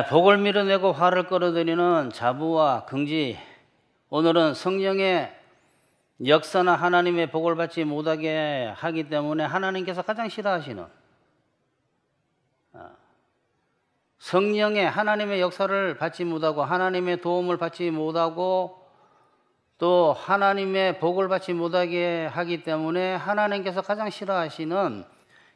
복을 밀어내고 화를 끌어들이는 자부와 긍지. 오늘은 성령의 역사나 하나님의 복을 받지 못하게 하기 때문에 하나님께서 가장 싫어하시는 성령의 하나님의 역사를 받지 못하고 하나님의 도움을 받지 못하고 또 하나님의 복을 받지 못하게 하기 때문에 하나님께서 가장 싫어하시는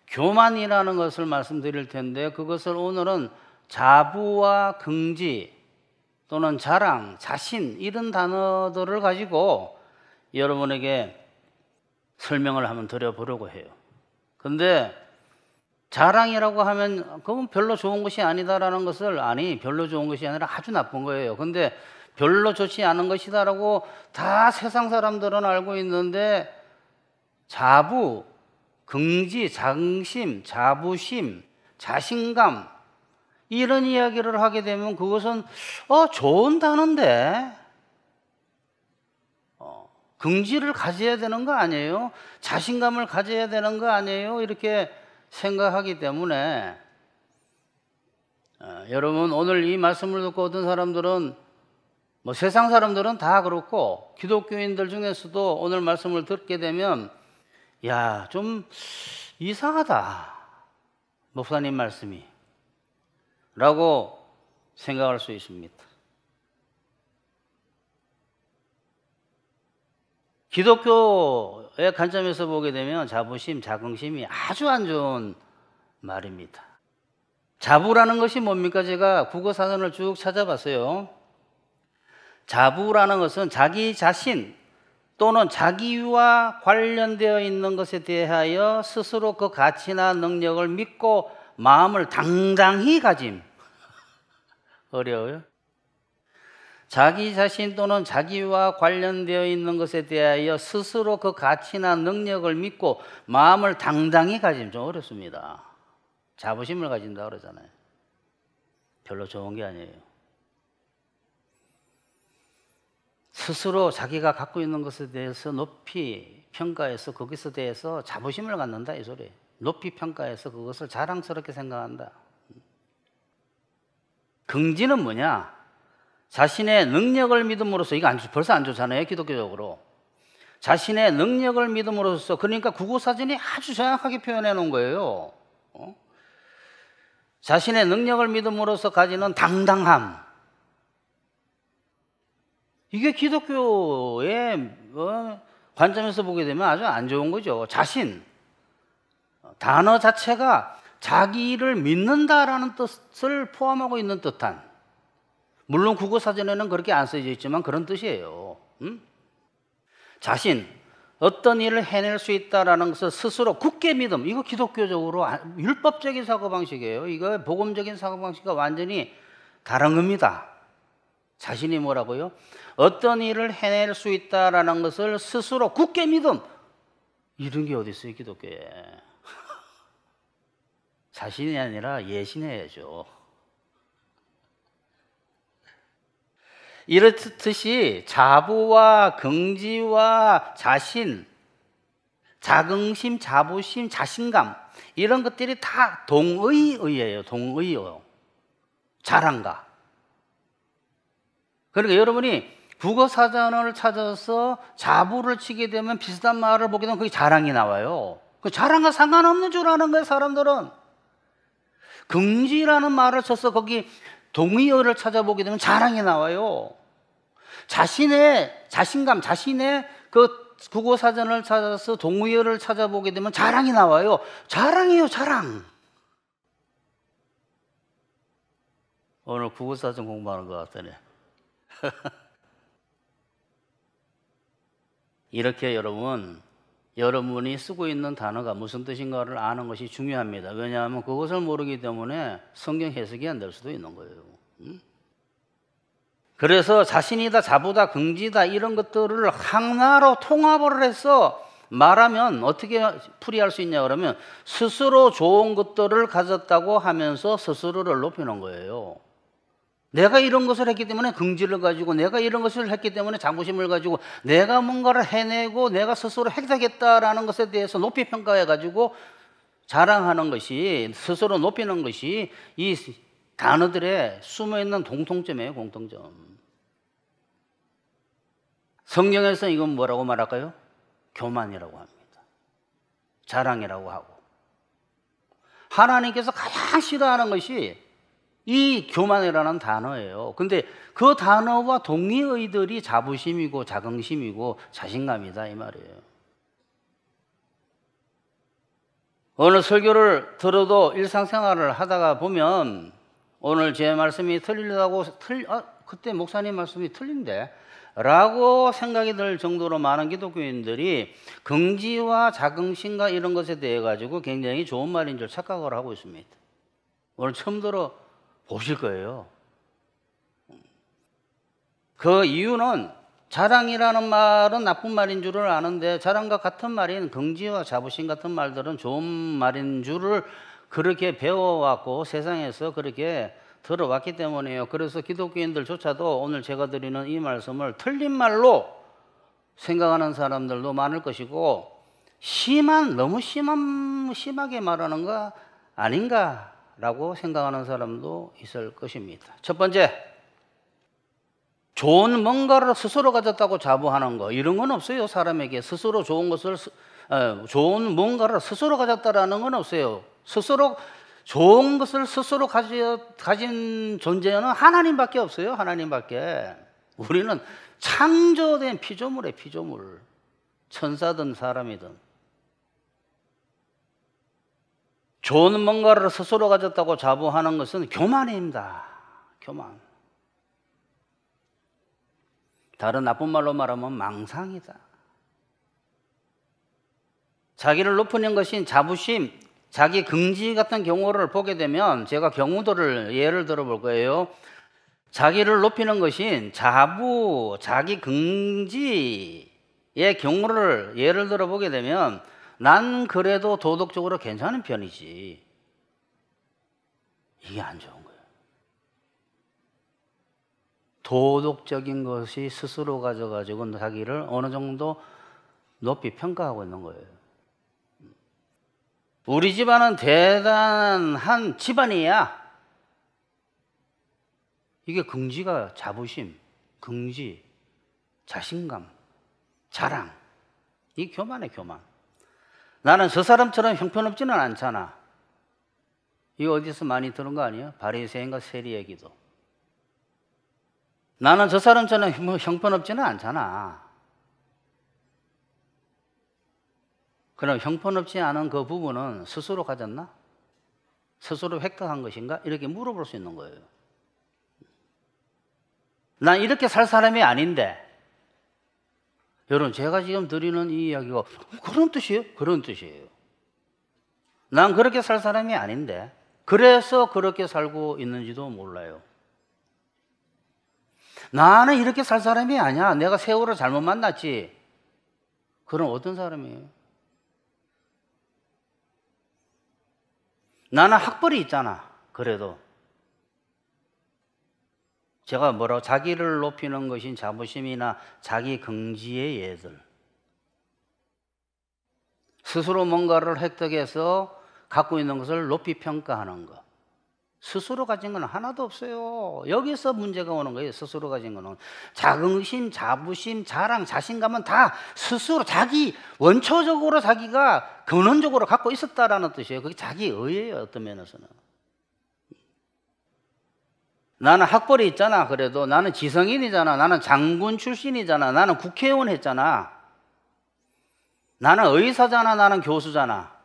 교만이라는 것을 말씀드릴 텐데, 그것을 오늘은 자부와 긍지 또는 자랑, 자신, 이런 단어들을 가지고 여러분에게 설명을 한번 드려보려고 해요. 근데 자랑이라고 하면 그건 별로 좋은 것이 아니다라는 것을, 아니 별로 좋은 것이 아니라 아주 나쁜 거예요. 근데 별로 좋지 않은 것이다라고 다 세상 사람들은 알고 있는데, 자부, 긍지, 장심, 자부심, 자신감, 이런 이야기를 하게 되면 그것은 좋은 단어인데 긍지를 가져야 되는 거 아니에요? 자신감을 가져야 되는 거 아니에요? 이렇게 생각하기 때문에 여러분, 오늘 이 말씀을 듣고 어떤 사람들은, 세상 사람들은 다 그렇고 기독교인들 중에서도 오늘 말씀을 듣게 되면 야, 좀 이상하다, 목사님 말씀이 라고 생각할 수 있습니다. 기독교의 관점에서 보게 되면 자부심, 자긍심이 아주 안 좋은 말입니다. 자부라는 것이 뭡니까? 제가 국어사전을 쭉 찾아봤어요. 자부라는 것은 자기 자신 또는 자기와 관련되어 있는 것에 대하여 스스로 그 가치나 능력을 믿고 마음을 당당히 가짐. 어려워요? 자기 자신 또는 자기와 관련되어 있는 것에 대하여 스스로 그 가치나 능력을 믿고 마음을 당당히 가짐. 좀 어렵습니다. 자부심을 가진다 그러잖아요. 별로 좋은 게 아니에요. 스스로 자기가 갖고 있는 것에 대해서 높이 평가해서 거기서 대해서 자부심을 갖는다, 이 소리. 높이 평가해서 그것을 자랑스럽게 생각한다. 긍지는 뭐냐? 자신의 능력을 믿음으로써, 이거 벌써 안 좋잖아요, 기독교적으로. 자신의 능력을 믿음으로써, 그러니까 국어사전이 아주 정확하게 표현해 놓은 거예요. 자신의 능력을 믿음으로써 가지는 당당함. 이게 기독교의 관점에서 보게 되면 아주 안 좋은 거죠. 자신. 단어 자체가 자기를 믿는다라는 뜻을 포함하고 있는 듯한, 물론 국어사전에는 그렇게 안 써져 있지만 그런 뜻이에요. 자신, 어떤 일을 해낼 수 있다라는 것을 스스로 굳게 믿음. 이거 기독교적으로 율법적인 사고방식이에요. 이거 복음적인 사고방식과 완전히 다른 겁니다. 자신이 뭐라고요? 어떤 일을 해낼 수 있다라는 것을 스스로 굳게 믿음. 이런 게 어디 있어요, 기독교에. 자신이 아니라 예신해야죠. 이렇듯이 자부와 긍지와 자신, 자긍심, 자부심, 자신감, 이런 것들이 다 동의어예요. 동의어. 자랑가. 그러니까 여러분이 국어사전을 찾아서 자부를 치게 되면 비슷한 말을 보게 되면 그게 자랑이 나와요. 그 자랑과 상관없는 줄 아는 거예요, 사람들은. 긍지라는 말을 쳐서 거기 동의어를 찾아보게 되면 자랑이 나와요. 자신의 자신감, 자신의 그 국어사전을 찾아서 동의어를 찾아보게 되면 자랑이 나와요. 자랑이에요, 자랑. 오늘 국어사전 공부하는 것 같더니. 이렇게 여러분이 쓰고 있는 단어가 무슨 뜻인가를 아는 것이 중요합니다. 왜냐하면 그것을 모르기 때문에 성경 해석이 안 될 수도 있는 거예요. 그래서 자신이다, 자부다, 긍지다, 이런 것들을 하나로 통합을 해서 말하면 어떻게 풀이할 수 있냐 그러면, 스스로 좋은 것들을 가졌다고 하면서 스스로를 높이는 거예요. 내가 이런 것을 했기 때문에 긍지를 가지고, 내가 이런 것을 했기 때문에 자부심을 가지고, 내가 뭔가를 해내고 내가 스스로 획득했다라는 것에 대해서 높이 평가해 가지고 자랑하는 것이, 스스로 높이는 것이 이 단어들에 숨어있는 공통점이에요, 공통점. 성경에서 이건 뭐라고 말할까요? 교만이라고 합니다. 자랑이라고 하고. 하나님께서 가장 싫어하는 것이 이 교만이라는 단어예요. 근데 그 단어와 동의어들이 자부심이고 자긍심이고 자신감이다 이 말이에요. 어느 설교를 들어도 일상생활을 하다가 보면 오늘 제 말씀이 틀리다고 그때 목사님 말씀이 틀린데 라고 생각이 들 정도로 많은 기독교인들이 긍지와 자긍심과 이런 것에 대해 가지고 굉장히 좋은 말인 줄 착각을 하고 있습니다. 오늘 처음 들어 보실 거예요. 그 이유는 자랑이라는 말은 나쁜 말인 줄을 아는데 자랑과 같은 말인 긍지와 자부심 같은 말들은 좋은 말인 줄을 그렇게 배워왔고 세상에서 그렇게 들어왔기 때문이에요. 그래서 기독교인들조차도 오늘 제가 드리는 이 말씀을 틀린 말로 생각하는 사람들도 많을 것이고 너무 심하게 말하는 거 아닌가라고 생각하는 사람도 있을 것입니다. 첫 번째, 좋은 뭔가를 스스로 가졌다고 자부하는 거 이런 건 없어요. 사람에게 스스로 좋은 뭔가를 스스로 가졌다라는 건 없어요. 좋은 것을 스스로 가진 존재는 하나님밖에 없어요. 하나님밖에. 우리는 창조된 피조물이에요. 피조물. 천사든 사람이든. 좋은 뭔가를 스스로 가졌다고 자부하는 것은 교만입니다. 교만. 다른 나쁜 말로 말하면 망상이다. 자기를 높이는 것인 자부심, 자기 긍지 같은 경우를 보게 되면 제가 경우들을 예를 들어 볼 거예요. 자기를 높이는 것인 자기 긍지의 경우를 예를 들어 보게 되면 난 그래도 도덕적으로 괜찮은 편이지. 이게 안 좋은 거예요. 도덕적인 것이 스스로 가져가지고 자기를 어느 정도 높이 평가하고 있는 거예요. 우리 집안은 대단한 집안이야. 이게 긍지가 자부심, 긍지, 자신감, 자랑. 이 교만이야, 교만. 나는 저 사람처럼 형편없지는 않잖아. 이거 어디서 많이 들은 거 아니에요? 바리새인과 세리의 기도. 나는 저 사람처럼 형편없지는 않잖아. 그럼 형편없지 않은 그 부분은 스스로 가졌나? 스스로 획득한 것인가? 이렇게 물어볼 수 있는 거예요. 난 이렇게 살 사람이 아닌데. 여러분, 제가 지금 드리는 이 이야기가 그런 뜻이에요? 그런 뜻이에요. 난 그렇게 살 사람이 아닌데 그래서 그렇게 살고 있는지도 몰라요. 나는 이렇게 살 사람이 아니야. 내가 세월을 잘못 만났지. 그럼 어떤 사람이에요? 나는 학벌이 있잖아. 그래도 제가 자기를 높이는 것인 자부심이나 자기 긍지의 예들, 스스로 뭔가를 획득해서 갖고 있는 것을 높이 평가하는 것, 스스로 가진 건 하나도 없어요. 여기서 문제가 오는 거예요. 스스로 가진 거는 자긍심, 자부심, 자랑, 자신감은 다 스스로 원초적으로 자기가 근원적으로 갖고 있었다라는 뜻이에요. 그게 자기의예요. 어떤 면에서는. 나는 학벌이 있잖아. 그래도 나는 지성인이잖아. 나는 장군 출신이잖아. 나는 국회의원 했잖아. 나는 의사잖아. 나는 교수잖아.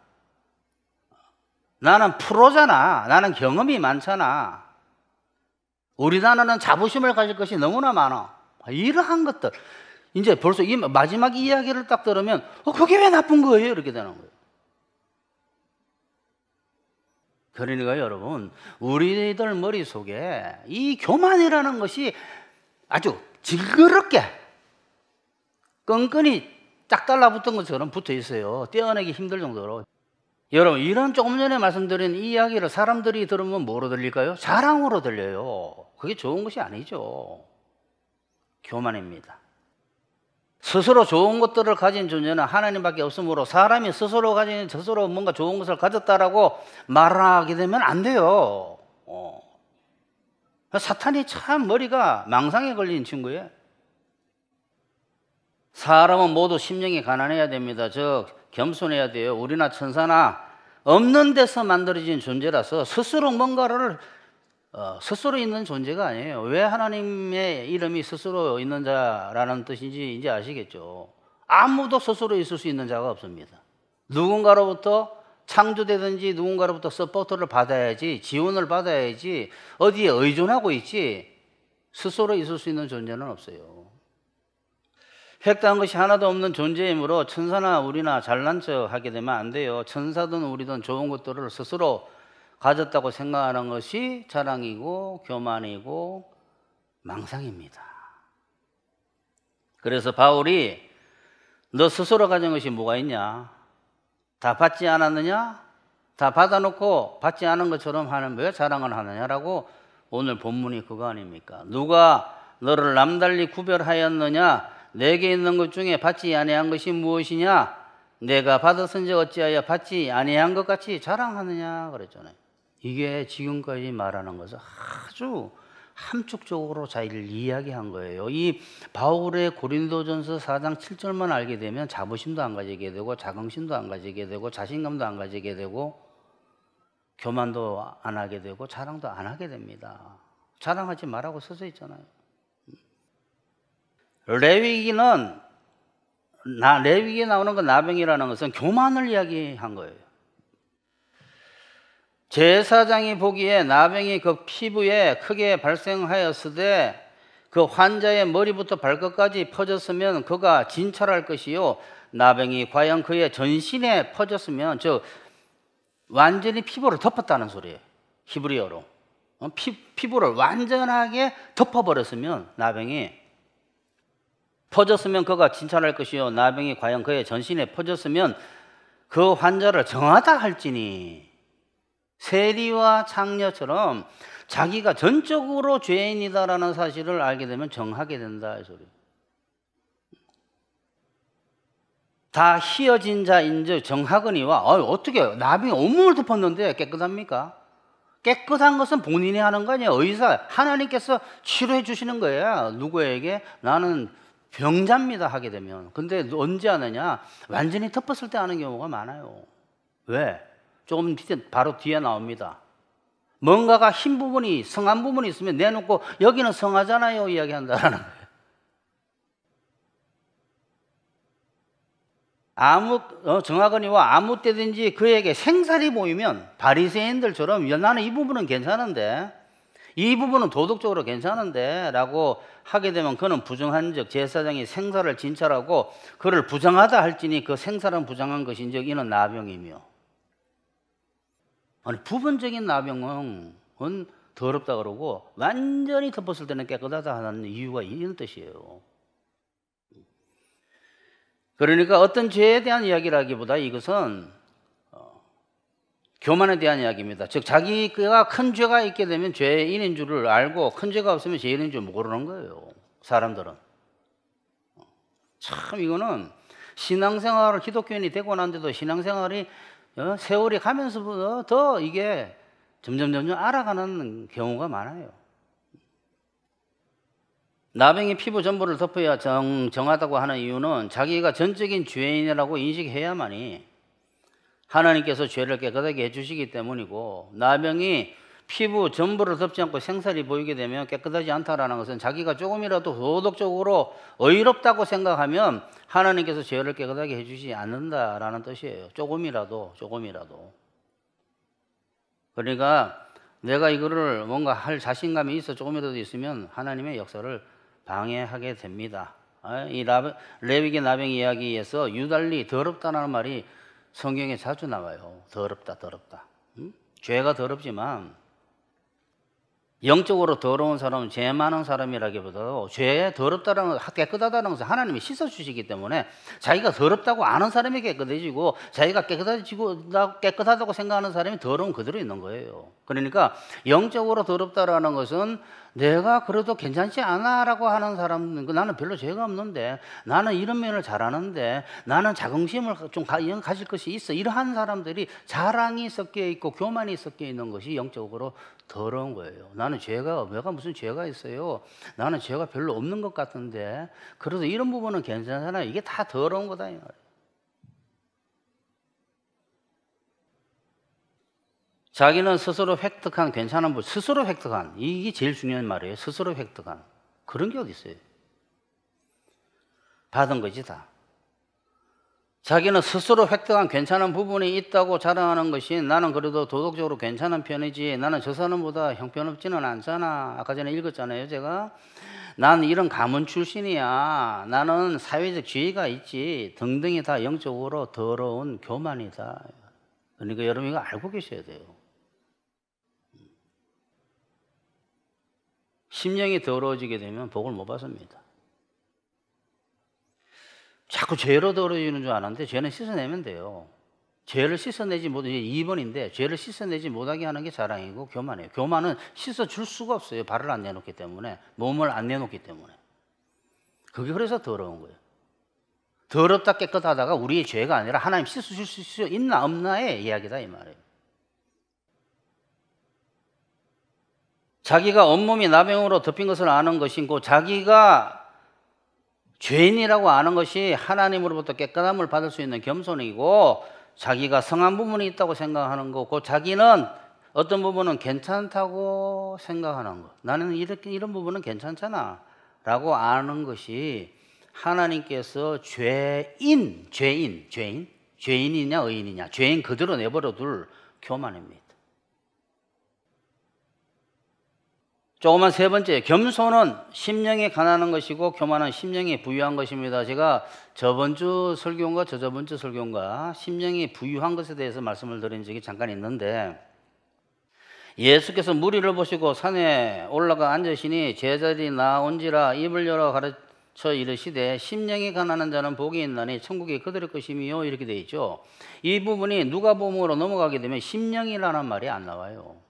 나는 프로잖아. 나는 경험이 많잖아. 우리나라는 자부심을 가질 것이 너무나 많아. 이러한 것들. 이제 벌써 이 마지막 이야기를 딱 들으면 그게 왜 나쁜 거예요? 이렇게 되는 거예요. 그러니까 여러분, 우리들 머릿속에 이 교만이라는 것이 아주 징그럽게 끈끈이 딱 달라붙은 것처럼 붙어 있어요. 떼어내기 힘들 정도로. 여러분, 이런 조금 전에 말씀드린 이 이야기를 사람들이 들으면 뭐로 들릴까요? 자랑으로 들려요. 그게 좋은 것이 아니죠. 교만입니다. 스스로 좋은 것들을 가진 존재는 하나님밖에 없으므로 사람이 스스로 뭔가 좋은 것을 가졌다라고 말하게 되면 안 돼요. 사탄이 참 머리가 망상에 걸린 친구예요. 사람은 모두 심령이 가난해야 됩니다. 겸손해야 돼요. 우리나 천사나 없는 데서 만들어진 존재라서 스스로 뭔가를 스스로 있는 존재가 아니에요. 왜 하나님의 이름이 스스로 있는 자라는 뜻인지 이제 아시겠죠. 아무도 스스로 있을 수 있는 자가 없습니다. 누군가로부터 창조되든지 누군가로부터 서포트를 받아야지, 지원을 받아야지, 어디에 의존하고 있지 스스로 있을 수 있는 존재는 없어요. 획득한 것이 하나도 없는 존재이므로 천사나 우리나 잘난 척 하게 되면 안 돼요. 천사든 우리든 좋은 것들을 스스로 가졌다고 생각하는 것이 자랑이고 교만이고 망상입니다. 그래서 바울이 너 스스로 가진 것이 뭐가 있냐? 다 받지 않았느냐? 다 받아놓고 받지 않은 것처럼 하는 왜 자랑을 하느냐라고 오늘 본문이 그거 아닙니까? 누가 너를 남달리 구별하였느냐? 내게 있는 것 중에 받지 아니한 것이 무엇이냐? 내가 받았은지 어찌하여 받지 아니한 것 같이 자랑하느냐 그랬잖아요. 이게 지금까지 말하는 것은 아주 함축적으로 자기를 이야기한 거예요. 이 바울의 고린도전서 4장 7절만 알게 되면 자부심도 안 가지게 되고 자긍심도 안 가지게 되고 자신감도 안 가지게 되고 교만도 안 하게 되고 자랑도 안 하게 됩니다. 자랑하지 말라고 써져 있잖아요. 레위기에 나오는 그 나병이라는 것은 교만을 이야기한 거예요. 제사장이 보기에 나병이 그 피부에 크게 발생하였으되 그 환자의 머리부터 발끝까지 퍼졌으면 그가 진찰할 것이요 나병이 과연 그의 전신에 퍼졌으면 완전히 피부를 덮었다는 소리예요. 히브리어로 피부를 완전하게 덮어버렸으면 나병이 퍼졌으면 그가 진찰할 것이요 나병이 과연 그의 전신에 퍼졌으면 그 환자를 정하다 할지니 세리와 창녀처럼 자기가 전적으로 죄인이다라는 사실을 알게 되면 정하게 된다 이 소리. 다 희어진 자인즉 정하거니와 어떻게 나병이 온몸을 덮었는데 깨끗합니까? 깨끗한 것은 본인이 하는 거 아니에요. 의사 하나님께서 치료해 주시는 거예요. 누구에게? 나는 병자입니다 하게 되면. 근데 언제 하느냐? 완전히 덮었을 때 하는 경우가 많아요. 왜? 조금 바로 뒤에 나옵니다. 뭔가가 흰 부분이 성한 부분이 있으면 내놓고 여기는 성하잖아요 이야기한다라는 거예요. 정하거니와 아무 때든지 그에게 생살이 보이면 바리새인들처럼 나는 이 부분은 괜찮은데 이 부분은 도덕적으로 괜찮은데 라고 하게 되면 그는 부정한즉 제사장이 생사를 진찰하고 그를 부정하다 할지니 그 생사는 부정한 것인즉 이는 나병이며. 아니 부분적인 나병은 더럽다 그러고 완전히 덮었을 때는 깨끗하다 하는 이유가 이런 뜻이에요. 그러니까 어떤 죄에 대한 이야기라기보다 이것은 교만에 대한 이야기입니다. 즉 자기가 큰 죄가 있게 되면 죄인인 줄을 알고 큰 죄가 없으면 죄인인 줄 모르는 거예요. 사람들은. 참 이거는 신앙생활을 기독교인이 되고 난데도 신앙생활이 세월이 가면서부터 더 이게 점점 알아가는 경우가 많아요. 나병이 피부 전부를 덮어야 정하다고 하는 이유는 자기가 전적인 죄인이라고 인식해야만이 하나님께서 죄를 깨끗하게 해주시기 때문이고, 나병이 피부 전부를 덮지 않고 생살이 보이게 되면 깨끗하지 않다라는 것은 자기가 조금이라도 도덕적으로 의롭다고 생각하면 하나님께서 죄를 깨끗하게 해주시지 않는다라는 뜻이에요. 조금이라도. 그러니까 내가 이거를 뭔가 할 자신감이 있어 조금이라도 있으면 하나님의 역사를 방해하게 됩니다. 이 레위기 나병 이야기에서 유달리 더럽다는 말이 성경에 자주 나와요. 더럽다. 죄가 더럽지만 영적으로 더러운 사람은 죄 많은 사람이라기보다도 죄에 더럽다는 것, 깨끗하다는 것은 하나님이 씻어주시기 때문에 자기가 더럽다고 아는 사람이 깨끗해지고 자기가 깨끗하다고 생각하는 사람이 더러운 그대로 있는 거예요. 그러니까 영적으로 더럽다라는 것은 내가 그래도 괜찮지 않아 라고 하는 사람, 나는 별로 죄가 없는데, 나는 이런 면을 잘하는데, 나는 자긍심을 좀 가질 것이 있어, 이러한 사람들이 자랑이 섞여 있고 교만이 섞여 있는 것이 영적으로 더러운 거예요. 나는 내가 무슨 죄가 있어요? 나는 죄가 별로 없는 것 같은데, 그래도 이런 부분은 괜찮잖아요. 이게 다 더러운 거다, 이 말이에요. 자기는 스스로 획득한 괜찮은 부분, 스스로 획득한, 이게 제일 중요한 말이에요. 스스로 획득한. 그런 게 어디 있어요? 받은 거지, 다. 자기는 스스로 획득한 괜찮은 부분이 있다고 자랑하는 것이, 나는 그래도 도덕적으로 괜찮은 편이지, 나는 저 사람보다 형편없지는 않잖아. 아까 전에 읽었잖아요, 제가. 난 이런 가문 출신이야. 나는 사회적 지위가 있지. 등등이 다 영적으로 더러운 교만이다. 그러니까 여러분 이거 알고 계셔야 돼요. 심령이 더러워지게 되면 복을 못 받습니다. 자꾸 죄로 더러워지는 줄 아는데 죄는 씻어내면 돼요. 죄를 씻어내지 못하게, 2번인데 죄를 씻어내지 못하게 하는 게 자랑이고 교만이에요. 교만은 씻어줄 수가 없어요. 발을 안 내놓기 때문에, 몸을 안 내놓기 때문에. 그게 그래서 더러운 거예요. 더럽다 깨끗하다가 우리의 죄가 아니라 하나님 씻어줄 수 있나 없나의 이야기다, 이 말이에요. 자기가 온몸이 나병으로 덮인 것을 아는 것이고, 자기가 죄인이라고 아는 것이 하나님으로부터 깨끗함을 받을 수 있는 겸손이고, 자기가 성한 부분이 있다고 생각하는 거고, 자기는 어떤 부분은 괜찮다고 생각하는 것. 나는 이런 부분은 괜찮잖아 라고 아는 것이 하나님께서 죄인이냐 의인이냐, 죄인 그대로 내버려 둘 교만입니다. 조그만 세 번째, 겸손은 심령이 가난한 것이고 교만은 심령이 부유한 것입니다. 제가 저번 주 설교인가 저저번 주 설교인가 심령이 부유한 것에 대해서 말씀을 드린 적이 잠깐 있는데, 예수께서 무리를 보시고 산에 올라가 앉으시니 제자들이 나온지라 입을 열어 가르쳐 이르시되 심령이 가난한 자는 복이 있나니 천국이 그들의 것이미요, 이렇게 되어 있죠. 이 부분이 누가복음으로 넘어가게 되면 심령이라는 말이 안 나와요.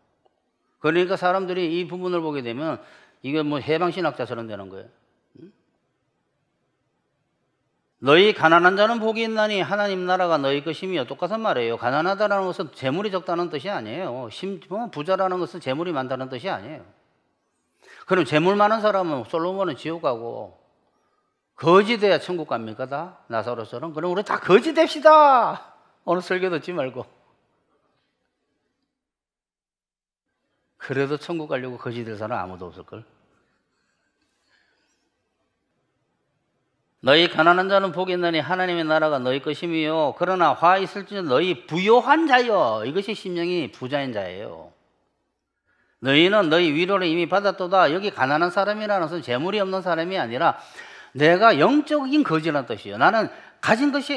그러니까 사람들이 이 부분을 보게 되면 이게 뭐 해방신학자처럼 되는 거예요. 너희 가난한 자는 복이 있나니 하나님 나라가 너희 것이며, 똑같은 말이에요. 가난하다는 것은 재물이 적다는 뜻이 아니에요. 부자라는 것은 재물이 많다는 뜻이 아니에요. 그럼 재물 많은 사람은 솔로몬은 지옥 가고, 거지 돼야 천국 갑니까 다? 나사로처럼? 그럼 우리 다 거지 됩시다. 오늘 설교 듣지 말고. 그래도 천국 가려고 거지 될 사람 아무도 없을걸. 너희 가난한 자는 복이 있나니 하나님의 나라가 너희 것이며, 그러나 화 있을지는 너희 부요한 자여, 이것이 심령이 부자인 자예요. 너희는 너희 위로를 이미 받았도다. 여기 가난한 사람이라는 것은 재물이 없는 사람이 아니라 내가 영적인 거지라는 뜻이에요. 나는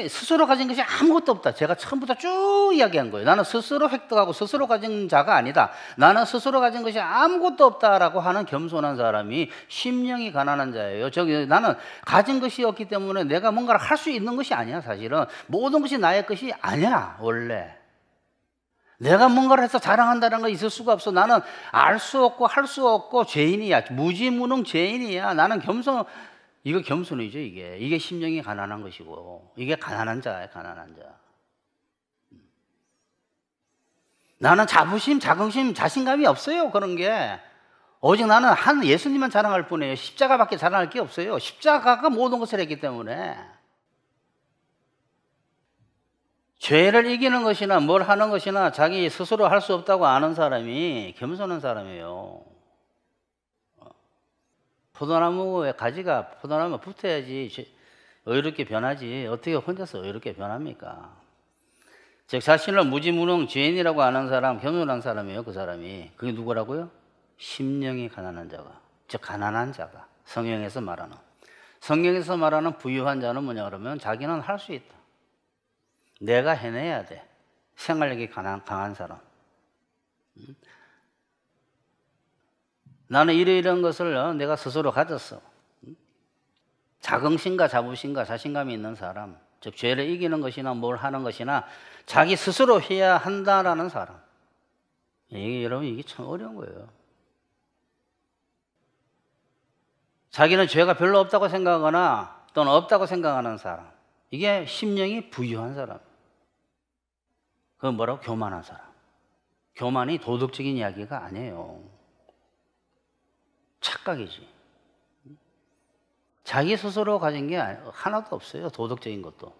스스로 가진 것이 아무것도 없다. 제가 처음부터 쭉 이야기한 거예요. 나는 스스로 획득하고 스스로 가진 자가 아니다. 나는 스스로 가진 것이 아무것도 없다라고 하는 겸손한 사람이 심령이 가난한 자예요. 나는 가진 것이 없기 때문에 내가 뭔가를 할 수 있는 것이 아니야. 사실은 모든 것이 나의 것이 아니야. 원래 내가 뭔가를 해서 자랑한다는 거 있을 수가 없어. 나는 알 수 없고 할 수 없고 죄인이야. 무지무능 죄인이야. 나는 이거 겸손이죠. 이게 심령이 가난한 것이고, 이게 가난한 자예요. 가난한 자. 나는 자부심, 자긍심, 자신감이 없어요. 그런 게. 오직 나는 한 예수님만 자랑할 뿐이에요. 십자가밖에 자랑할 게 없어요. 십자가가 모든 것을 했기 때문에. 죄를 이기는 것이나 뭘 하는 것이나 자기 스스로 할 수 없다고 아는 사람이 겸손한 사람이에요. 포도나무에 가지가 포도나무에 붙어야지 의롭게 변하지, 어떻게 혼자서 의롭게 변합니까? 즉 자신을 무지무능 죄인이라고 아는 사람, 겸손한 사람이에요. 그 사람이. 그게 누구라고요? 심령이 가난한 자가, 즉 가난한 자가. 성경에서 말하는 부유한 자는 뭐냐 그러면 자기는 할 수 있다. 내가 해내야 돼. 생활력이 강한 사람. 나는 이런 것을 내가 스스로 가졌어. 자긍심과 자부심과 자신감이 있는 사람, 즉 죄를 이기는 것이나 뭘 하는 것이나 자기 스스로 해야 한다라는 사람. 여러분 이게 참 어려운 거예요. 자기는 죄가 별로 없다고 생각하거나 또는 없다고 생각하는 사람, 이게 심령이 부유한 사람. 그건 뭐라고? 교만한 사람. 교만이 도덕적인 이야기가 아니에요. 착각이지. 자기 스스로 가진 게 하나도 없어요. 도덕적인 것도.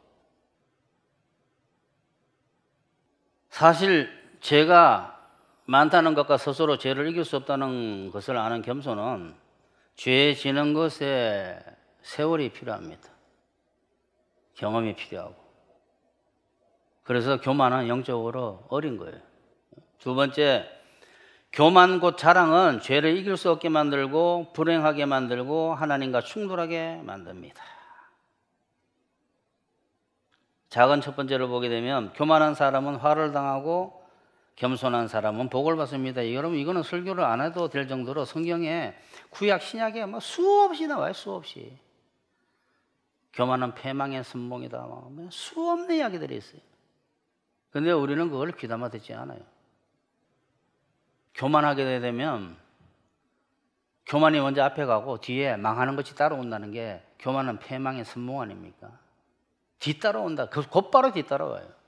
사실 죄가 많다는 것과 스스로 죄를 이길 수 없다는 것을 아는 겸손은 죄 지는 것에 세월이 필요합니다. 경험이 필요하고. 그래서 교만은 영적으로 어린 거예요. 두 번째, 교만 곧 자랑은 죄를 이길 수 없게 만들고 불행하게 만들고 하나님과 충돌하게 만듭니다. 작은 첫 번째를 보게 되면 교만한 사람은 화를 당하고 겸손한 사람은 복을 받습니다. 여러분 이거는 설교를 안 해도 될 정도로 성경에 구약 신약에 뭐 수없이 나와요. 수없이. 교만은 패망의 선봉이다. 수없는 이야기들이 있어요. 그런데 우리는 그걸 귀담아 듣지 않아요. 교만하게 되면 교만이 먼저 앞에 가고 뒤에 망하는 것이 따라온다는 게 교만은 패망의 선봉 아닙니까? 뒤따라온다. 곧바로 뒤따라와요.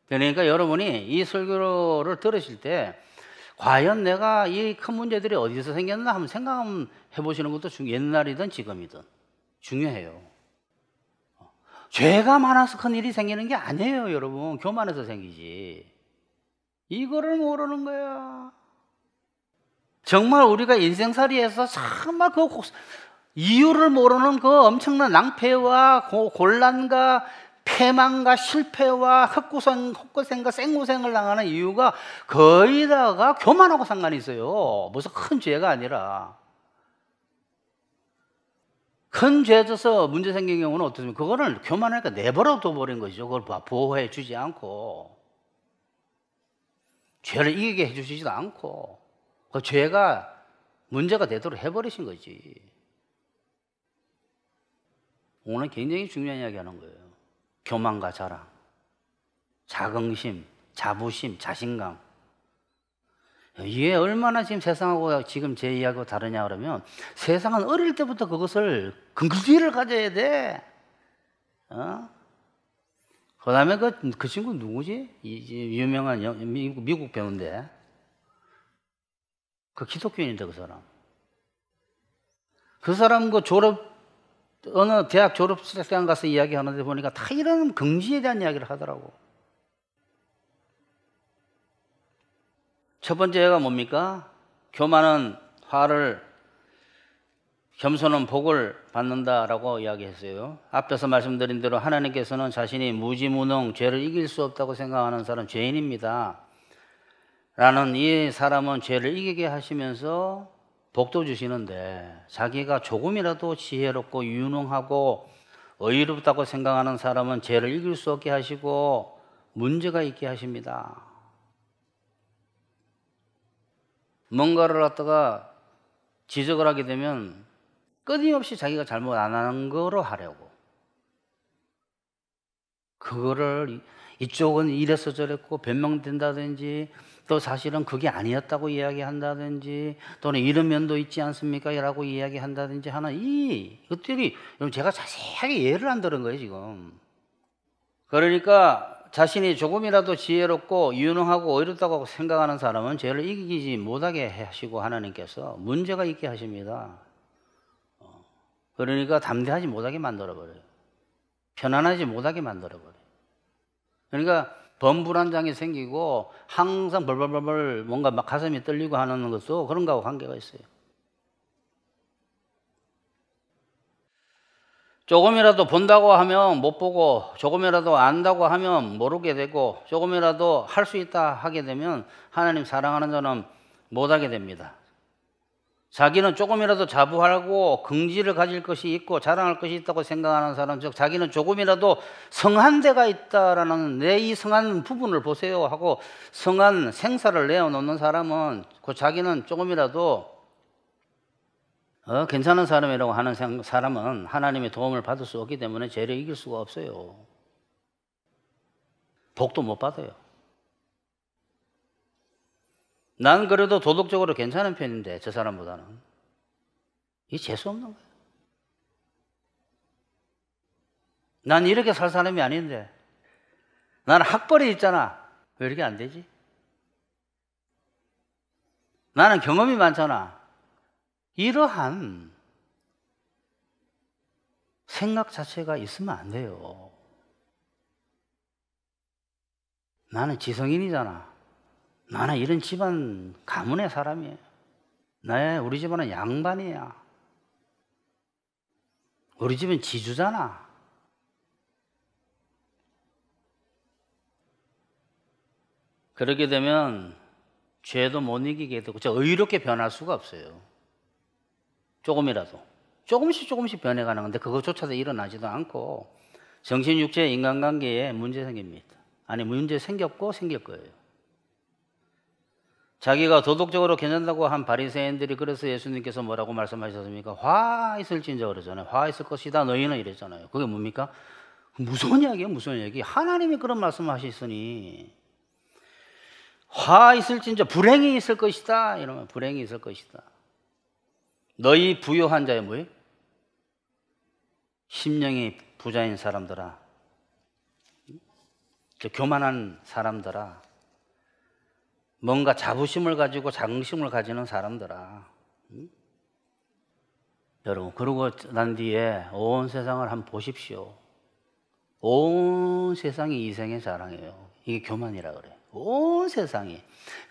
그러니까 여러분이 이 설교를 들으실 때 과연 내가 이 큰 문제들이 어디서 생겼나 한번 생각해 보시는 것도 옛날이든 지금이든 중요해요. 죄가 많아서 큰 일이 생기는 게 아니에요, 여러분. 교만해서 생기지. 이거를 모르는 거야. 정말 우리가 인생살이에서 정말 그 이유를 모르는 그 엄청난 낭패와 곤란과 패망과 실패와 헛고생과 생고생을 당하는 이유가 거의 다가 교만하고 상관이 있어요. 무슨 큰 죄가 아니라. 큰 죄 져서 문제 생긴 경우는 어떻습니까? 그거는 교만하니까 내버려 둬버린 것이죠. 그걸 보호해 주지 않고. 죄를 이기게 해주시지도 않고. 그 죄가 문제가 되도록 해버리신 거지. 오늘 굉장히 중요한 이야기 하는 거예요. 교만과 자랑, 자긍심, 자부심, 자신감. 이게 얼마나 지금 세상하고 지금 제 이야기하고 다르냐 그러면 세상은 어릴 때부터 그것을 긍지를 가져야 돼. 그 다음에 그 친구 누구지? 유명한 미국 배우인데. 그 기독교인인데 그 사람. 그 사람 그 어느 대학 졸업식장 가서 이야기하는데 보니까 다 이런 긍지에 대한 이야기를 하더라고. 첫 번째가 뭡니까? 교만은 화를, 겸손은 복을 받는다라고 이야기했어요. 앞에서 말씀드린 대로 하나님께서는 자신이 무지무능, 죄를 이길 수 없다고 생각하는 사람 죄인입니다. 라는 이 사람은 죄를 이기게 하시면서 복도 주시는데 자기가 조금이라도 지혜롭고 유능하고 의롭다고 생각하는 사람은 죄를 이길 수 없게 하시고 문제가 있게 하십니다. 뭔가를 갖다가 지적을 하게 되면 끊임없이 자기가 잘못 안 하는 거로 하려고. 그거를 이쪽은 이래서 저랬고 변명된다든지 또 사실은 그게 아니었다고 이야기한다든지 또는 이런 면도 있지 않습니까? 라고 이야기한다든지 하는 이것들이 제가 자세하게 예를 안 들은 거예요 지금. 그러니까 자신이 조금이라도 지혜롭고 유능하고 의롭다고 생각하는 사람은 죄를 이기지 못하게 하시고 하나님께서 문제가 있게 하십니다. 그러니까 담대하지 못하게 만들어버려요. 편안하지 못하게 만들어버려요. 그러니까 범불안장이 생기고 항상 벌벌벌벌 뭔가 막 가슴이 떨리고 하는 것도 그런 거하고 관계가 있어요. 조금이라도 본다고 하면 못 보고 조금이라도 안다고 하면 모르게 되고 조금이라도 할 수 있다 하게 되면 하나님 사랑하는 자는 못하게 됩니다. 자기는 조금이라도 자부하고 긍지를 가질 것이 있고 자랑할 것이 있다고 생각하는 사람, 즉 자기는 조금이라도 성한 데가 있다라는 내 이 성한 부분을 보세요 하고 성한 생사를 내어놓는 사람은 그 자기는 조금이라도 괜찮은 사람이라고 하는 사람은 하나님의 도움을 받을 수 없기 때문에 죄를 이길 수가 없어요. 복도 못 받아요. 난 그래도 도덕적으로 괜찮은 편인데 저 사람보다는 이 재수 없는 거예요. 난 이렇게 살 사람이 아닌데 나는 학벌이 있잖아. 왜 이렇게 안 되지? 나는 경험이 많잖아. 이러한 생각 자체가 있으면 안 돼요. 나는 지성인이잖아. 나는 이런 집안 가문의 사람이에요. 우리 집안은 양반이야. 우리 집은 지주잖아. 그렇게 되면 죄도 못 이기게 되고 의롭게 변할 수가 없어요. 조금이라도. 조금씩 변해가는 건데 그것조차도 일어나지도 않고 정신, 육체, 인간관계에 문제 생깁니다. 아니 문제 생겼고 생길 거예요. 자기가 도덕적으로 괜찮다고 한 바리새인들이 그래서 예수님께서 뭐라고 말씀하셨습니까? 화 있을진저 그러잖아요. 화 있을 것이다 너희는 이랬잖아요. 그게 뭡니까? 무서운 이야기예요. 무서운 이야기. 하나님이 그런 말씀하셨으니 화 있을진저 불행이 있을 것이다 이러면 불행이 있을 것이다. 너희 부요한 자의 뭐예요? 심령이 부자인 사람들아, 교만한 사람들아, 뭔가 자부심을 가지고 자긍심을 가지는 사람들아. 여러분, 그러고 난 뒤에 온 세상을 한번 보십시오. 온 세상이 이생의 자랑이에요. 이게 교만이라 그래요. 온 세상이.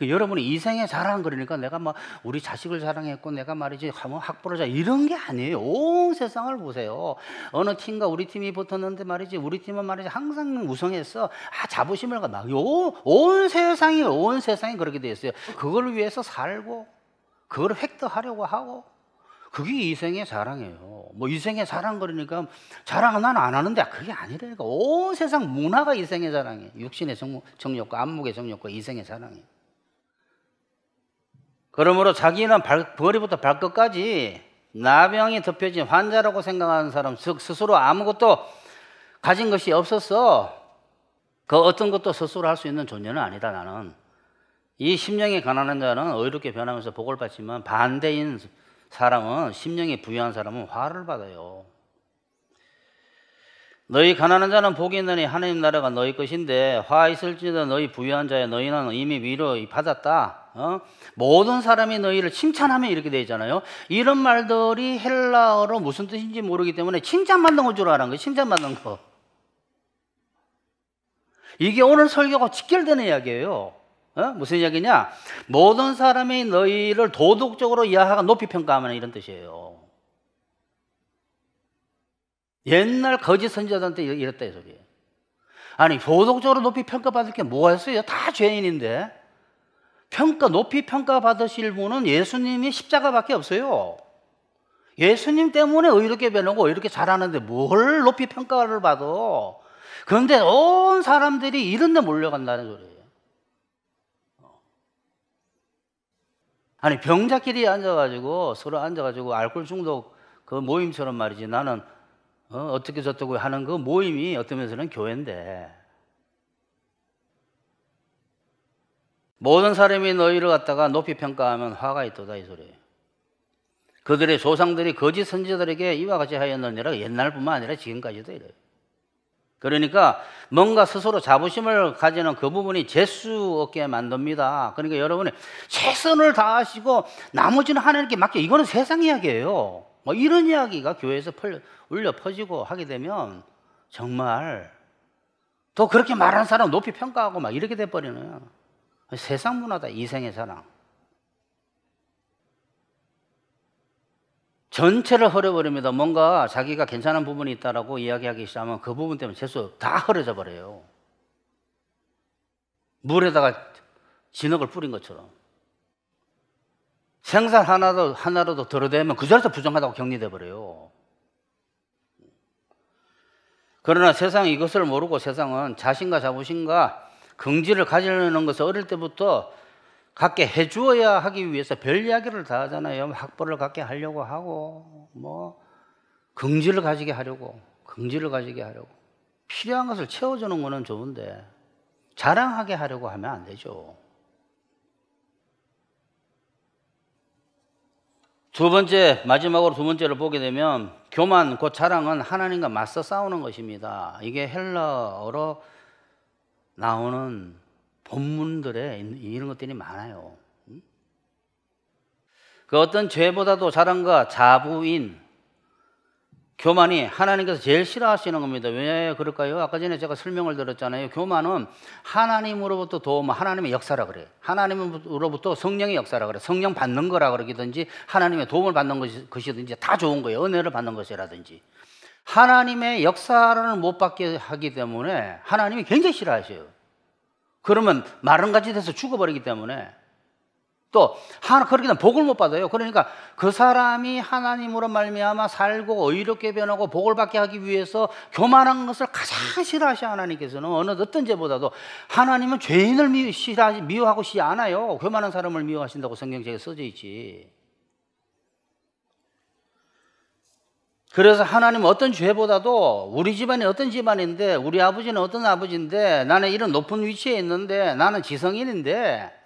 여러분이 이생의 자랑 그러니까 내가 막 우리 자식을 자랑했고 내가 말이지 학부를 이런 게 아니에요. 온 세상을 보세요. 어느 팀과 우리 팀이 붙었는데 말이지 우리 팀은 말이지 항상 우승했어. 자부심을 막 온 세상이 그렇게 돼 있어요. 그걸 위해서 살고 그걸 획득하려고 하고 그게 이생의 자랑이에요. 뭐 이생의 자랑 그러니까 자랑은 나는 안 하는데 그게 아니라니까. 온 세상 문화가 이생의 자랑이에요. 육신의 정욕과 안목의 정욕과 이생의 자랑이에요. 그러므로 자기는 머리부터 발끝까지 나병이 덮여진 환자라고 생각하는 사람, 즉 스스로 아무것도 가진 것이 없어서 그 어떤 것도 스스로 할 수 있는 존재는 아니다. 나는 이 심령이 가난한 자는 의롭게 변하면서 복을 받지만 반대인 사람은 심령이 부유한 사람은 화를 받아요. 너희 가난한 자는 복이 있느니 하나님 나라가 너희 것인데 화 있을지도 너희 부유한 자여 너희는 이미 위로 받았다. 모든 사람이 너희를 칭찬하면 이렇게 되어 있잖아요. 이런 말들이 헬라어로 무슨 뜻인지 모르기 때문에 칭찬받는 건 줄 아는 거예요. 칭찬받는 거. 이게 오늘 설교가 직결되는 이야기예요. 무슨 이야기냐? 모든 사람이 너희를 도덕적으로 이하가 높이 평가하면 이런 뜻이에요. 옛날 거짓 선지자들한테 이랬다 이 소리예요. 아니 도덕적으로 높이 평가받을 게 뭐가 있어요? 다 죄인인데 높이 평가받으실 분은 예수님이 십자가밖에 없어요. 예수님 때문에 의롭게 변하고 이렇게 잘하는데 뭘 높이 평가를 받아. 그런데 온 사람들이 이런 데 몰려간다는 소리예요. 아니 병자끼리 앉아가지고 서로 앉아가지고 알코올 중독 그 모임처럼 말이지. 나는 어떻게 저쩌고 하는 그 모임이 어떤 면에서는 교회인데 모든 사람이 너희를 갖다가 높이 평가하면 화가 있도다 이 소리예요. 그들의 조상들이 거짓 선지자들에게 이와 같이 하였느니라. 옛날뿐만 아니라 지금까지도 이래요. 그러니까 뭔가 스스로 자부심을 가지는 그 부분이 재수 없게 만듭니다. 그러니까 여러분이 최선을 다하시고 나머지는 하나님께 맡겨. 이거는 세상 이야기예요. 뭐 이런 이야기가 교회에서 울려 퍼지고 하게 되면 정말 또 그렇게 말하는 사람 높이 평가하고 막 이렇게 돼버리는 거야. 세상 문화다. 이생의 자랑. 전체를 흐려버립니다. 뭔가 자기가 괜찮은 부분이 있다라고 이야기하기 시작하면 그 부분 때문에 재수 다 흐려져 버려요. 물에다가 진흙을 뿌린 것처럼. 생선 하나라도 들어대면 그 자리에서 부정하다고 격리돼 버려요. 그러나 세상은 이것을 모르고 세상은 자신과 자부심과 긍지를 가지려는 것을 어릴 때부터 갖게 해주어야 하기 위해서 별 이야기를 다 하잖아요. 학벌을 갖게 하려고 하고 뭐 긍지를 가지게 하려고 필요한 것을 채워주는 거는 좋은데 자랑하게 하려고 하면 안 되죠. 마지막으로 두 번째를 보게 되면 교만 곧 자랑은 하나님과 맞서 싸우는 것입니다. 이게 헬라어로 나오는 본문들에 이런 것들이 많아요. 그 어떤 죄보다도 잘한가 자부인, 교만이 하나님께서 제일 싫어하시는 겁니다. 왜 그럴까요? 아까 전에 제가 설명을 드렸잖아요. 교만은 하나님으로부터 도움, 하나님의 역사라 그래요. 하나님으로부터 성령의 역사라 그래요. 성령 받는 거라 그러기든지 하나님의 도움을 받는 것이든지 다 좋은 거예요. 은혜를 받는 것이라든지. 하나님의 역사를 못 받게 하기 때문에 하나님이 굉장히 싫어하셔요. 그러면 마른같이 돼서 죽어버리기 때문에 또 그렇게 되면 복을 못 받아요. 그러니까 그 사람이 하나님으로 말미암아 살고 의롭게 변하고 복을 받게 하기 위해서 교만한 것을 가장 싫어하시는 하나님께서는 어떤 죄보다도 하나님은 죄인을 미워하고 싶지 않아요. 교만한 사람을 미워하신다고 성경책에 써져 있지. 그래서 하나님은 어떤 죄보다도 우리 집안이 어떤 집안인데, 우리 아버지는 어떤 아버지인데, 나는 이런 높은 위치에 있는데, 나는 지성인인데,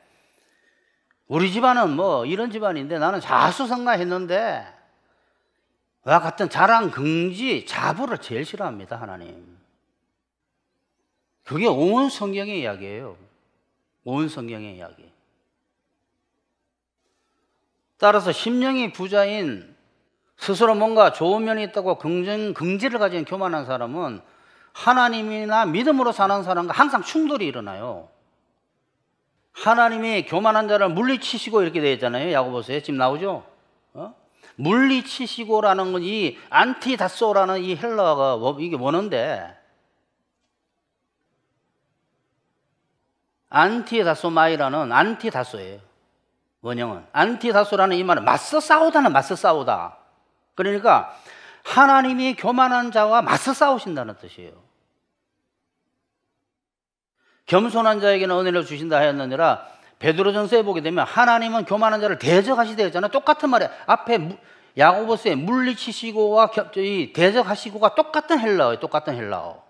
우리 집안은 뭐 이런 집안인데 나는 자수성가했는데, 와 같은 자랑, 긍지, 자부를 제일 싫어합니다. 하나님. 그게 온 성경의 이야기예요. 온 성경의 이야기. 따라서 심령이 부자인, 스스로 뭔가 좋은 면이 있다고 긍지를 가진 교만한 사람은 하나님이나 믿음으로 사는 사람과 항상 충돌이 일어나요. 하나님이 교만한 자를 물리치시고 이렇게 되어 있잖아요. 야고보서에 지금 나오죠. 물리치시고라는 건 이 안티다소라는 이 헬라어가 이게 원어인데, 안티다소마이라는 안티다소예요. 원형은 안티다소라는 이 말은 맞서 싸우다는 맞서 싸우다. 그러니까 하나님이 교만한 자와 맞서 싸우신다는 뜻이에요. 겸손한 자에게는 은혜를 주신다 하였느니라. 베드로전서에 보게 되면 하나님은 교만한 자를 대적하시되 했잖아요. 똑같은 말에 앞에 야고보서에 물리치시고와 대적하시고가 똑같은 헬라어예요. 똑같은 헬라어.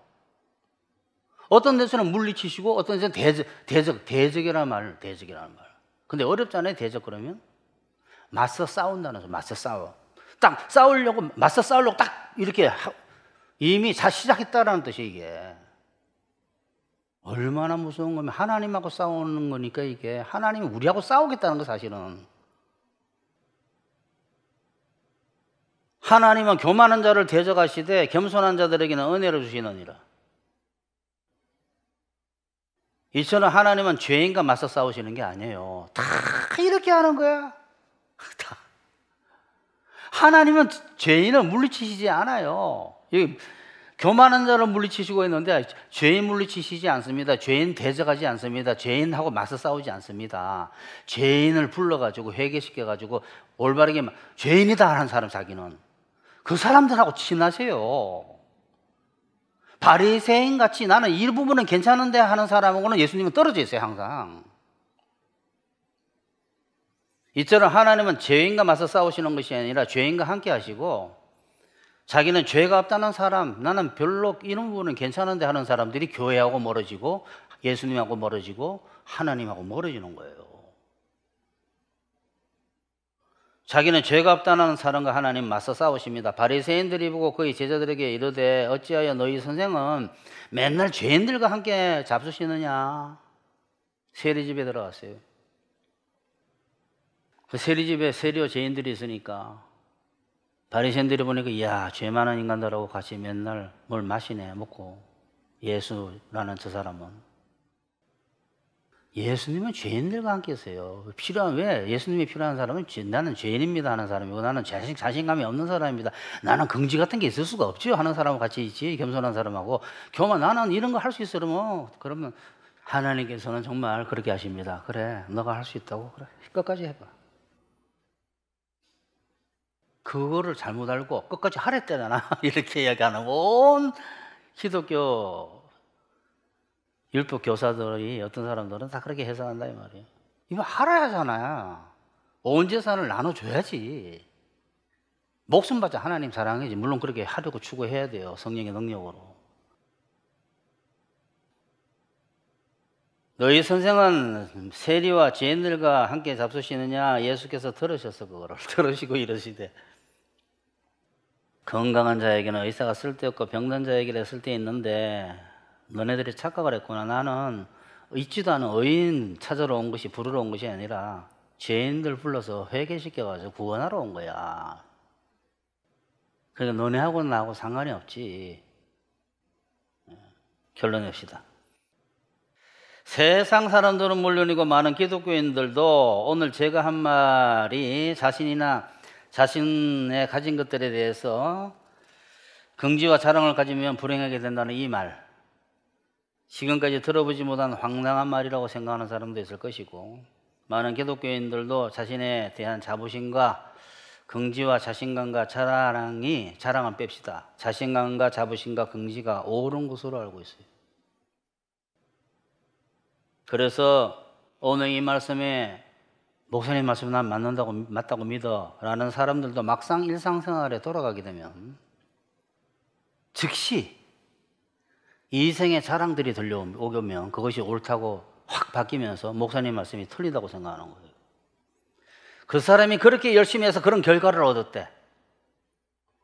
어떤 데서는 물리치시고 어떤 데서는 대적이라는 말. 근데 어렵잖아요. 대적 그러면 맞서 싸운다는 소리. 맞서 싸워. 딱 맞서 싸우려고 딱 이렇게 이미 시작했다라는 뜻이 이게. 얼마나 무서운 거면 하나님하고 싸우는 거니까 이게. 하나님이 우리하고 싸우겠다는 거 사실은. 하나님은 교만한 자를 대적하시되 겸손한 자들에게는 은혜를 주시느니라. 이처럼 하나님은 죄인과 맞서 싸우시는 게 아니에요. 다 이렇게 하는 거야. 다. 하나님은 죄인을 물리치시지 않아요. 교만한 자를 물리치시고 있는데 죄인 물리치시지 않습니다. 죄인 대적하지 않습니다. 죄인하고 맞서 싸우지 않습니다. 죄인을 불러가지고 회개시켜가지고 올바르게 죄인이다 하는 사람, 자기는 그 사람들하고 친하세요. 바리새인 같이 나는 이 부분은 괜찮은데 하는 사람하고는 예수님은 떨어져 있어요. 항상. 이처럼 하나님은 죄인과 맞서 싸우시는 것이 아니라 죄인과 함께 하시고, 자기는 죄가 없다는 사람, 나는 별로 이런 부분은 괜찮은데 하는 사람들이 교회하고 멀어지고 예수님하고 멀어지고 하나님하고 멀어지는 거예요. 자기는 죄가 없다는 사람과 하나님 맞서 싸우십니다. 바리새인들이 보고 그의 제자들에게 이르되 어찌하여 너희 선생은 맨날 죄인들과 함께 잡수시느냐. 세리집에 들어갔어요. 그 세리집에 세리와 죄인들이 있으니까 바리새인들이 보니까 이야, 죄 많은 인간들하고 같이 맨날 뭘 마시네, 먹고. 예수라는 저 사람은. 예수님은 죄인들과 함께 있어요. 왜? 예수님이 필요한 사람은 나는 죄인입니다 하는 사람이고, 나는 자신감이 없는 사람입니다, 나는 긍지 같은 게 있을 수가 없죠 하는 사람하고 같이 있지. 겸손한 사람하고. 나는 이런 거 할 수 있어. 그러면 하나님께서는 정말 그렇게 하십니다. 그래, 너가 할 수 있다고. 그래, 끝까지 해봐. 그거를 잘못 알고 끝까지 하랬대잖아. 이렇게 이야기하는 온 기독교 율법 교사들이, 어떤 사람들은 다 그렇게 해석한다 이 말이에요. 이거 하라 하잖아. 온 재산을 나눠줘야지. 목숨 바쳐 하나님 사랑해야지. 물론 그렇게 하려고 추구해야 돼요. 성령의 능력으로. 너희 선생은 세리와 죄인들과 함께 잡수시느냐. 예수께서 들으셔서 그거를 들으시고 이러시되, 건강한 자에게는 의사가 쓸데없고 병든 자에게는 쓸데있는데 너네들이 착각을 했구나. 나는 있지도 않은 의인 찾으러 온 것이, 부르러 온 것이 아니라 죄인들 불러서 회개시켜가지고 구원하러 온 거야. 그러니까 너네하고는 나하고 상관이 없지. 결론 냅시다. 세상 사람들은 물론이고 많은 기독교인들도 오늘 제가 한 말이 자신이나 자신의 가진 것들에 대해서 긍지와 자랑을 가지면 불행하게 된다는 이 말, 지금까지 들어보지 못한 황당한 말이라고 생각하는 사람도 있을 것이고, 많은 기독교인들도 자신에 대한 자부심과 긍지와 자신감과 자랑은 뺍시다. 자신감과 자부심과 긍지가 옳은 것으로 알고 있어요. 그래서 오늘 이 말씀에 목사님 말씀 난 맞다고 믿어 라는 사람들도 막상 일상생활에 돌아가게 되면 즉시 이생의 자랑들이 들려오면 그것이 옳다고 확 바뀌면서 목사님 말씀이 틀리다고 생각하는 거예요. 그 사람이 그렇게 열심히 해서 그런 결과를 얻었대.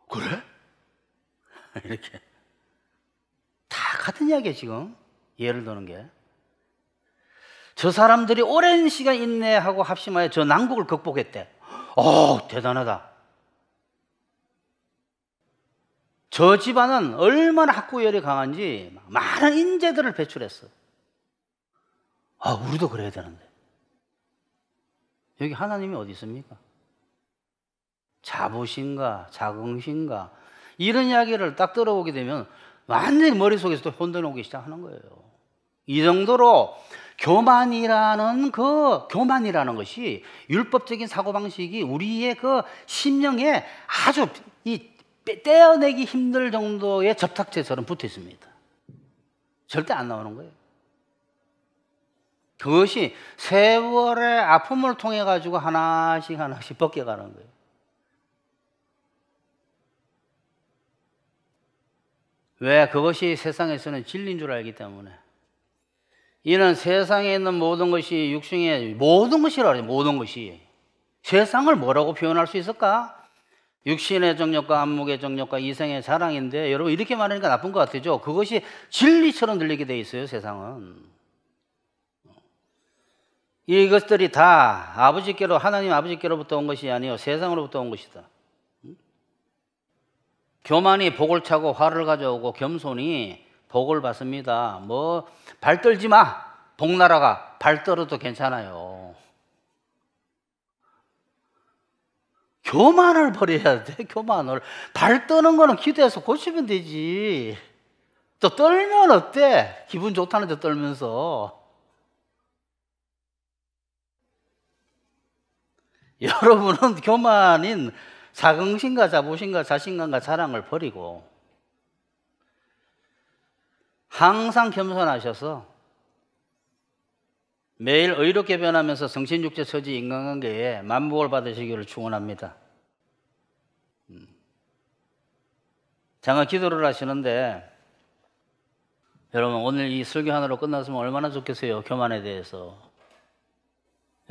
그래? 이렇게 다 같은 이야기예요. 지금 예를 드는 게, 저 사람들이 오랜 시간 인내하고 합심하여 저 난국을 극복했대. 대단하다. 저 집안은 얼마나 학구열이 강한지 많은 인재들을 배출했어. 우리도 그래야 되는데. 여기 하나님이 어디 있습니까? 자부심과 자긍심과 이런 이야기를 딱 들어보게 되면 완전히 머릿속에서 또 혼돈오기 시작하는 거예요. 이 정도로 교만이라는 것이, 율법적인 사고방식이 우리의 그 심령에 아주 떼어내기 힘들 정도의 접착제처럼 붙어 있습니다. 절대 안 나오는 거예요. 그것이 세월의 아픔을 통해 가지고 하나씩 벗겨가는 거예요. 왜? 그것이 세상에서는 진리인 줄 알기 때문에. 이는 세상에 있는 모든 것이 육신의 모든 것이라 그래요. 모든 것이. 세상을 뭐라고 표현할 수 있을까? 육신의 정욕과 안목의 정욕과 이생의 자랑인데, 여러분 이렇게 말하니까 나쁜 것 같죠? 그것이 진리처럼 들리게 돼 있어요. 세상은. 이것들이 다 하나님 아버지께로부터 온 것이 아니요 세상으로부터 온 것이다. 교만이 복을 차고 화를 가져오고 겸손이 복을 받습니다. 발 떨지 마. 복 날아가. 발 떨어도 괜찮아요. 교만을 버려야 돼. 교만을. 발 떠는 거는 기도해서 고치면 되지. 또 떨면 어때? 기분 좋다는데 떨면서. 여러분은 교만인 자긍심과 자부심과 자신감과 자랑을 버리고 항상 겸손하셔서 매일 의롭게 변하면서 성신육체 처지 인간관계에 만복을 받으시기를 축원합니다. 장가 기도를 하시는데, 여러분 오늘 이 설교 하나로 끝났으면 얼마나 좋겠어요. 교만에 대해서.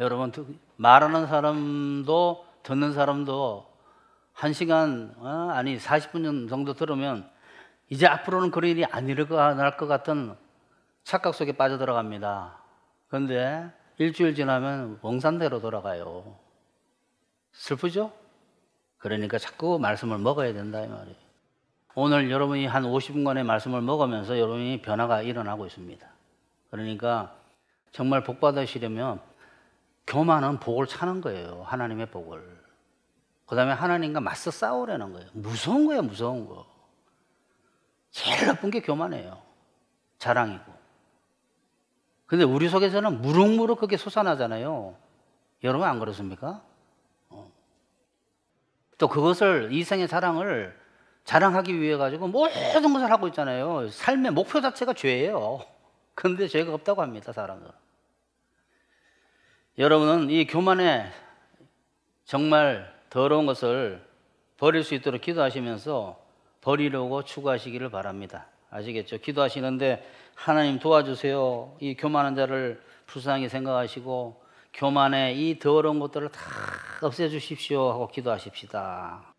여러분 말하는 사람도 듣는 사람도 1시간 40분 정도 들으면 이제 앞으로는 그런 일이 안 일어날 것 같은 착각 속에 빠져들어갑니다. 그런데 일주일 지나면 원산대로 돌아가요. 슬프죠? 그러니까 자꾸 말씀을 먹어야 된다 이 말이에요. 오늘 여러분이 한 50분간의 말씀을 먹으면서 여러분이 변화가 일어나고 있습니다. 그러니까 정말 복 받으시려면 교만은 복을 차는 거예요. 하나님의 복을. 그 다음에 하나님과 맞서 싸우려는 거예요. 무서운 거예요. 무서운 거. 제일 나쁜 게 교만이에요. 자랑이고. 근데 우리 속에서는 무럭무럭 그게 솟아나잖아요. 여러분 안 그렇습니까? 또 그것을 이생의 자랑을 자랑하기 위해 가지고 모든 것을 하고 있잖아요. 삶의 목표 자체가 죄예요. 그런데 죄가 없다고 합니다. 사람들은. 여러분은 이 교만에 정말 더러운 것을 버릴 수 있도록 기도하시면서 버리려고 추구하시기를 바랍니다. 아시겠죠? 기도하시는데 하나님 도와주세요. 이 교만한 자를 불쌍히 생각하시고 교만의 이 더러운 것들을 다 없애주십시오 하고 기도하십시다.